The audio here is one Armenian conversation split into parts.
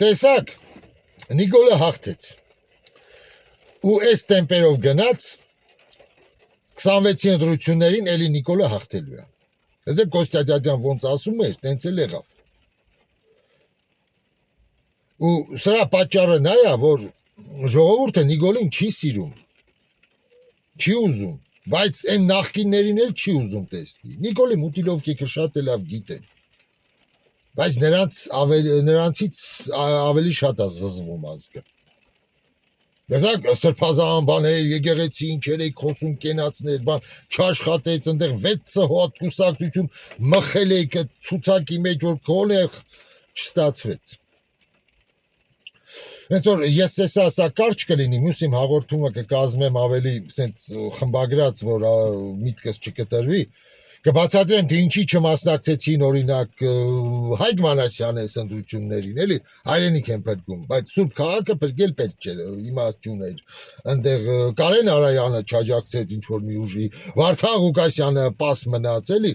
տեսակ, Նիկոլը հաղթեց, ու այս տեմպերով գնաց, 26-ի ընտրություններին էլի Նիկոլը հաղթելու է, հեսեք Կոստյա Դադյան ոնց ասում էր, տենց էլ եղավ, ու սրա պատճառը նա է, որ ժողովուրդը Նիկոլին չի սիրում, չի ուզում, բայց այն նախկիններին էլ չի ուզում տեսնի, Նիկոլի Մուտիլովկիկը շատ է լավ գիտեն, բայց նրանցից ավելի շատ է զզվում ազգը, դեսակ սրբազան բաներ, եկեղեցի ինչեր էիք խոսում կենացներ, բան չաշխատեց, ընդեղ 6 հոտ կուսակցություն մխել էիք ցուցակի մեջ, որ կոնե չստացվեց, հենց որ ես սա կարճ կլինի, մյուս իմ հաղորդումը կկազմեմ ավելի սենց խմբագրած, որ միտքս չկտրվի, կբացատրեմ, թե ինչի չմասնակցեցին օրինակ Հայկ Մանասյանը այս ընտրություններին, էլի, հայրենիք են փրկում, բայց Սուրբ քաղաքը փրկել պետք չէր, իմաստ չուներ, ընդեղ Կարեն Արայանը չաջակցեց ինչ-որ մի ուժի, Վարդան Ղուկասյանը պաս մնաց, էլի,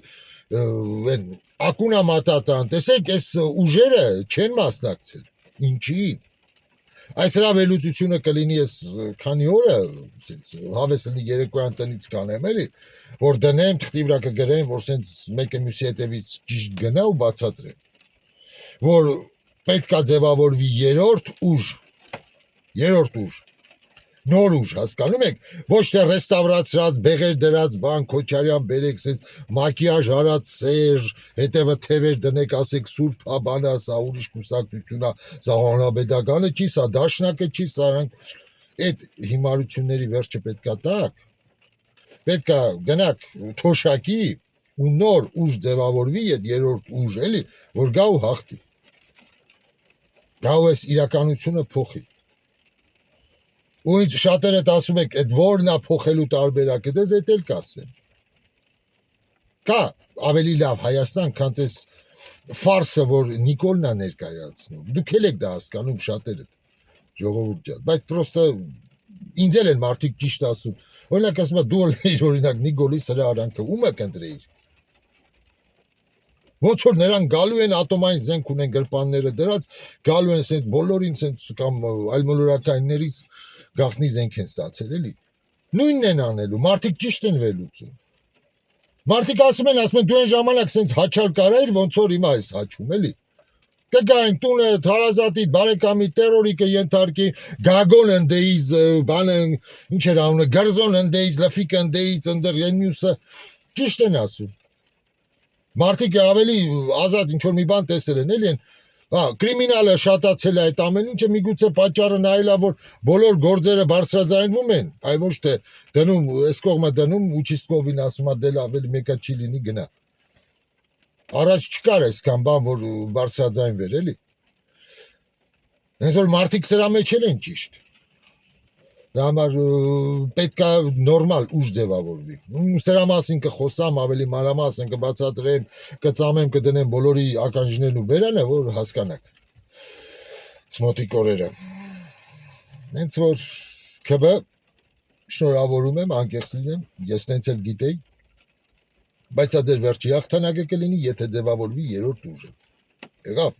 են Ակունա Մատատան, տեսեք, այս ուժերը չեն մասնակցել, ինչի, այս հրա վերլուծությունը կլինի ես քանի օրը, հավես լինի երեկոյան տնից կանեմ, էլի, որ դնեմ, թղթի վրա կգրեմ, որ սենց մեկը մյուսի հետևից ճիշտ գնա ու բացատրեմ, որ պետք է ձևավորվի երրորդ ուժ, նոր ուժ, հասկանում եք, ոչ թե ռեստավրացրած, բեղեր դրած բան, Քոչարյան բերեք, սենց մակիաժ արած Սերժ, հետևը թևեր դնեք, ասեք Սուրբ բանա, սա ուրիշ կուսակցություն է, սա հանրապետականը չի, սա դաշնակը չի, սրանք այդ հիմարությունների վերջը պետքա տակ, պետքա գնաք թոշակի ու նոր ուժ ձևավորվի այդ երրորդ ուժ, էլի, որ գա ու հաղթի, գա ու այս իրականությունը փոխի, ու ինձ շատերդ ասում եք, այդ որն է փոխելու տարբերակը, դες էդ էլ կասեմ, կա ավելի լավ Հայաստան, քան այս ֆարսը, որ Նիկոլն է ներկայացնում, դուք էլ եք դա հասկանում շատերդ, ժողովուրդ ջան, բայց պրոստը ինձ էլ են մարդիկ ճիշտ ասում, օրինակ ասում է դու ըլեիր օրինակ Նիկոլի սրա արանքը, ումը կընտրեիր, ոնց որ նրան գալու են ատոմային զենք ունեն գրպանները դրած, գալու են սենց բոլորին սենց կամ այլմոլորակայիններից գաղտնի զենք են ստացել, էլի, նույնն են անելու, մարդիկ ճիշտ են վերլուծում, մարդիկ ասում են, դու են ժամանակ սենց հաչալ կարայիր, ոնց որ հիմա ես հաչում, էլի, կգային տունը, հարազատիդ, բարեկամի, տերորիկը ենթարկի, գագոն ընդեից, բանը, ինչ էր անունը, գրզոն ընդեից, լֆիկ ընդեից, ընդեղ են մյուսը, ճիշտ են ասում, մարդիկ ավելի ազատ ինչ-որ մի բան տեսել են, էլի են, կրիմինալը շատացել է այդ ամեն ինչը միգուցե պատճառը նայել է, որ բոլոր գործերը բարձրաձայնվում են, այլ ոչ թե դնում, այս կողմը դնում, ուչիստկովին ասում է դել ավելի մեկը չի լինի գնա, առաջ չկար այսքան բան, որ բարձրաձայնվեր, էլի, հենց որ մարդիկ սրա մեջ էլ են ճիշտ, դա համար պետք է նորմալ ուժ ձևավորվի, սրա մասին կխոսամ, ավելի մանրամասն կբացատրեմ, կծամեմ, կդնեմ բոլորի ականջներն ու բերանը, որ հասկանաք, սմոտիկ օրերը, հենց որ ՔԲ շնորհավորում եմ, անկեղծ լինեմ, ես տենց էլ գիտեի, բայց դա ձեր վերջի հաղթանակը կլինի, եթե ձևավորվի երրորդ ուժը, եղավ,